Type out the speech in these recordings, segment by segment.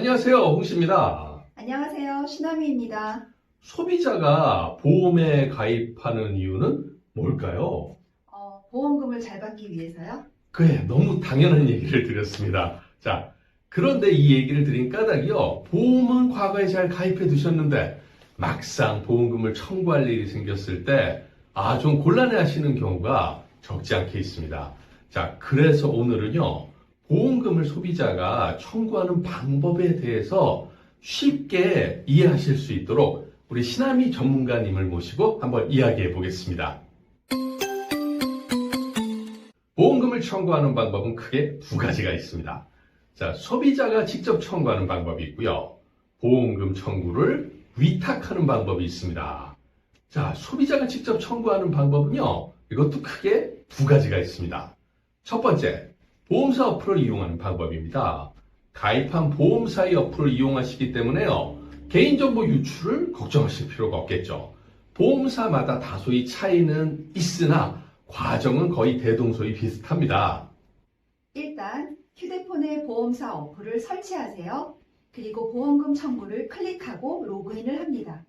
안녕하세요, 홍씨입니다. 안녕하세요. 신하미입니다. 소비자가 보험에 가입하는 이유는 뭘까요? 보험금을 잘 받기 위해서요? 그래, 너무 당연한 얘기를 드렸습니다. 자, 그런데 이 얘기를 드린 까닭이요. 보험은 과거에 잘 가입해 두셨는데 막상 보험금을 청구할 일이 생겼을 때 좀 곤란해 하시는 경우가 적지 않게 있습니다. 자, 그래서 오늘은요. 보험금을 소비자가 청구하는 방법에 대해서 쉽게 이해하실 수 있도록 우리 신하미 전문가님을 모시고 한번 이야기해 보겠습니다. 보험금을 청구하는 방법은 크게 두 가지가 있습니다. 자, 소비자가 직접 청구하는 방법이 있고요. 보험금 청구를 위탁하는 방법이 있습니다. 자, 소비자가 직접 청구하는 방법은요. 이것도 크게 두 가지가 있습니다. 첫 번째, 보험사 어플을 이용하는 방법입니다. 가입한 보험사의 어플을 이용하시기 때문에요. 개인정보 유출을 걱정하실 필요가 없겠죠. 보험사마다 다소의 차이는 있으나 과정은 거의 대동소이 비슷합니다. 일단 휴대폰에 보험사 어플을 설치하세요. 그리고 보험금 청구를 클릭하고 로그인을 합니다.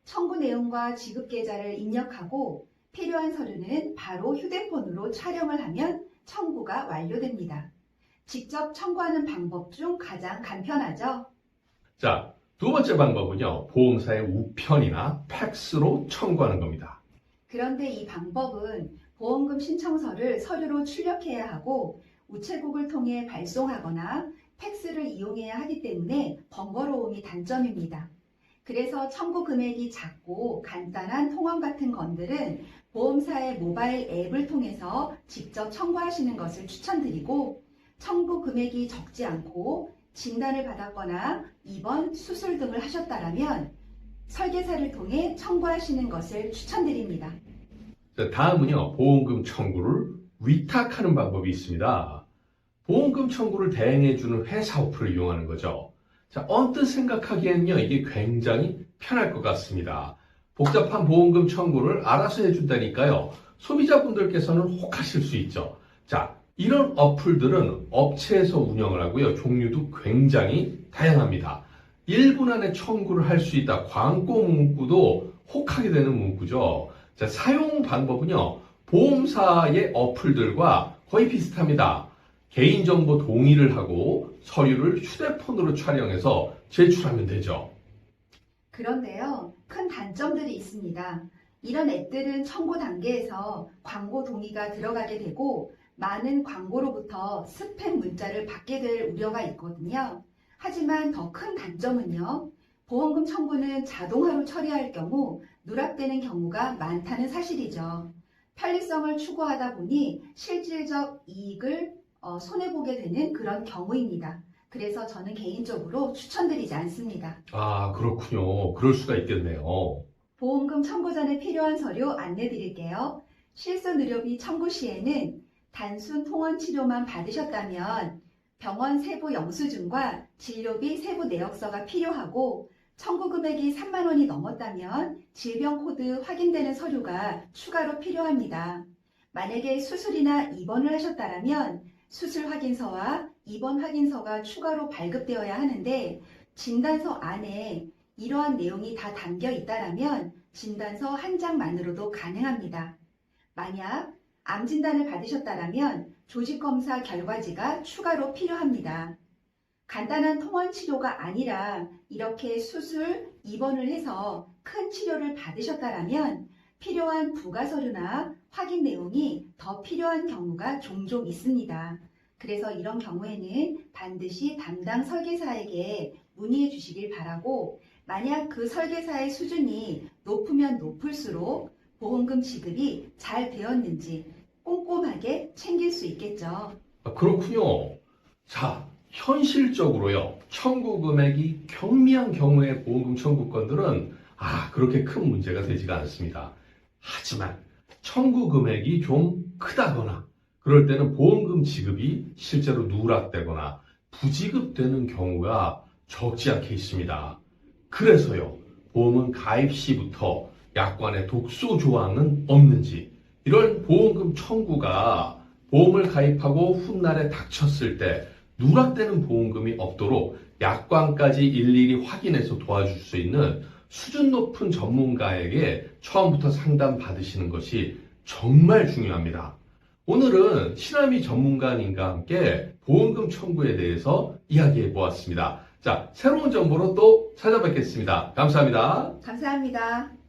청구 내용과 지급 계좌를 입력하고 필요한 서류는 바로 휴대폰으로 촬영을 하면 청구가 완료됩니다. 직접 청구하는 방법 중 가장 간편하죠? 자, 두 번째 방법은요. 보험사의 우편이나 팩스로 청구하는 겁니다. 그런데 이 방법은 보험금 신청서를 서류로 출력해야 하고 우체국을 통해 발송하거나 팩스를 이용해야 하기 때문에 번거로움이 단점입니다. 그래서 청구 금액이 작고 간단한 통원 같은 건들은 보험사의 모바일 앱을 통해서 직접 청구하시는 것을 추천드리고 청구 금액이 적지 않고 진단을 받았거나 입원, 수술 등을 하셨다면 설계사를 통해 청구하시는 것을 추천드립니다. 자, 다음은요. 보험금 청구를 위탁하는 방법이 있습니다. 보험금 청구를 대행해주는 회사 어플을 이용하는 거죠. 자, 언뜻 생각하기에는요. 이게 굉장히 편할 것 같습니다. 복잡한 보험금 청구를 알아서 해준다니까요. 소비자분들께서는 혹하실 수 있죠. 자, 이런 어플들은 업체에서 운영을 하고요. 종류도 굉장히 다양합니다. 1분 안에 청구를 할 수 있다. 광고 문구도 혹하게 되는 문구죠. 자, 사용 방법은요. 보험사의 어플들과 거의 비슷합니다. 개인정보 동의를 하고 서류를 휴대폰으로 촬영해서 제출하면 되죠. 그런데요, 큰 단점들이 있습니다. 이런 앱들은 청구 단계에서 광고 동의가 들어가게 되고 많은 광고로부터 스팸 문자를 받게 될 우려가 있거든요. 하지만 더 큰 단점은요, 보험금 청구는 자동화로 처리할 경우 누락되는 경우가 많다는 사실이죠. 편리성을 추구하다 보니 실질적 이익을 손해보게 되는 그런 경우입니다. 그래서 저는 개인적으로 추천드리지 않습니다. 그렇군요. 그럴 수가 있겠네요. 보험금 청구 전에 필요한 서류 안내 드릴게요. 실손의료비 청구 시에는 단순 통원 치료만 받으셨다면 병원 세부 영수증과 진료비 세부 내역서가 필요하고 청구 금액이 3만 원이 넘었다면 질병 코드 확인되는 서류가 추가로 필요합니다. 만약에 수술이나 입원을 하셨다면 수술 확인서와 입원 확인서가 추가로 발급되어야 하는데 진단서 안에 이러한 내용이 다 담겨 있다면 진단서 한 장만으로도 가능합니다. 만약 암 진단을 받으셨다면 조직검사 결과지가 추가로 필요합니다. 간단한 통원 치료가 아니라 이렇게 수술, 입원을 해서 큰 치료를 받으셨다면 필요한 부가 서류나 확인 내용이 더 필요한 경우가 종종 있습니다. 그래서 이런 경우에는 반드시 담당 설계사에게 문의해 주시길 바라고 만약 그 설계사의 수준이 높으면 높을수록 보험금 지급이 잘 되었는지 꼼꼼하게 챙길 수 있겠죠. 그렇군요. 자, 현실적으로요. 청구 금액이 경미한 경우의 보험금 청구건들은 그렇게 큰 문제가 되지가 않습니다. 하지만 청구 금액이 좀 크다거나 그럴 때는 보험금 지급이 실제로 누락되거나 부지급되는 경우가 적지 않게 있습니다. 그래서요. 보험은 가입 시부터 약관에 독소 조항은 없는지 이런 보험금 청구가 보험을 가입하고 훗날에 닥쳤을 때 누락되는 보험금이 없도록 약관까지 일일이 확인해서 도와줄 수 있는 수준 높은 전문가에게 처음부터 상담 받으시는 것이 정말 중요합니다. 오늘은 신하미 전문가님과 함께 보험금 청구에 대해서 이야기해 보았습니다. 자, 새로운 정보로 또 찾아뵙겠습니다. 감사합니다. 감사합니다.